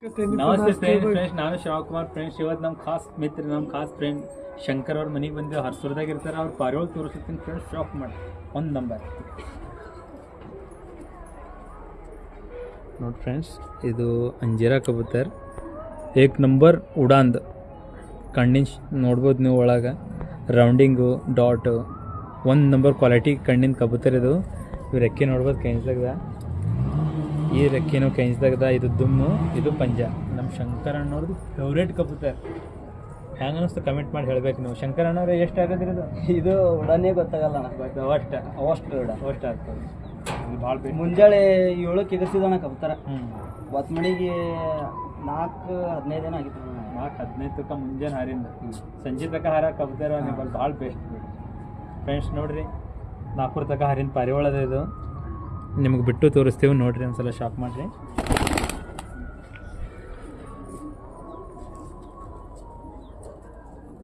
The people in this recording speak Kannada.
ನಮಸ್ತೆ ಫ್ರೆಂಡ್ಸ್, ನಾನು ಶಿವಕುಮಾರ್. ಫ್ರೆಂಡ್ಸ್, ಇವತ್ತು ನಮ್ಮ ಖಾಸ್ ಮಿತ್ರ, ನಮ್ಮ ಖಾಸ್ ಫ್ರೆಂಡ್ ಶಂಕರ್ ಅವ್ರ ಮನೆಗೆ ಬಂದು ಹರ್ಸೂರ್ದಾಗ ಇರ್ತಾರೆ. ಅವ್ರು ಪಾರಿವಾಳ ತೋರಿಸ್ತೀನಿ ಫ್ರೆಂಡ್ಸ್. ಶಾಕ್ ಮಾಡಿ ಒಂದು ನಂಬರ್ ನೋಡಿ ಫ್ರೆಂಡ್ಸ್. ಇದು ಅಂಜೀರಾ ಕಬೂತರ್, ಏಕ್ ನಂಬರ್ ಉಡಾಂದ್. ಕಣ್ಣಿನ ನೋಡ್ಬೋದು ನೀವು, ಒಳಗೆ ರೌಂಡಿಂಗು ಡಾಟು, ಒಂದು ನಂಬರ್ ಕ್ವಾಲಿಟಿ ಕಣ್ಣಿನ ಕಬೂತರ್. ಇದು ಇವು ರೆಕ್ಕೆ ನೋಡ್ಬೋದು ಕೆಂಚ್ದಾಗದ, ಈ ರೆಕ್ಕೆನೂ ಕೆಂಚ್ದಾಗದ. ಇದು ದುಮ್ಮು, ಇದು ಪಂಜ. ನಮ್ಮ ಶಂಕರ್ ಅಣ್ಣವ್ರದ್ದು ಫೇವ್ರೇಟ್ ಕಬೂತರ್. ಹೆಂಗೆ ಅನ್ನಿಸ್ತು ಕಮೆಂಟ್ ಮಾಡಿ ಹೇಳ್ಬೇಕು ನೀವು. ಶಂಕರ್ ಅಣ್ಣವ್ರೆ ಎಷ್ಟು ಆಗೋದ್ರಿ ಇದು? ಇದು ಉಡಾನೇ ಗೊತ್ತಾಗಲ್ಲ ಅಷ್ಟು ಅಷ್ಟು ಆಗ್ತದೆ. ಇದು ಭಾಳ ಬೇಕು. ಮುಂಜಾನೆ 7ಕ್ಕೆ ಎಗರ್ಸಿದಣ ಕಬೂತರ. ಹ್ಞೂ ಮಣಿಗೆ 4:15 ಏನೋ ಆಗಿತ್ತು. 4:15 ತನಕ ಮುಂಜಾನೆ ಹಾರಿಂದ ಸಂಜೆ ತನಕ ಹಾರ ಕಬೂತರ ನಿಮ್ಮಲ್ಲಿ ಭಾಳ ಬೆಸ್ಟ್ ಫ್ರೆಂಡ್ಸ್. ನೋಡಿರಿ, 4 ತನಕ ಹಾರಿನ ಪಾರಿವಾಳ ಅದ. ಇದು ನಿಮಗೆ ಬಿಟ್ಟು ತೋರಿಸ್ತೀವಿ, ನೋಡಿರಿ ಒಂದ್ಸಲ ಶಾಪ್ ಮಾಡಿರಿ.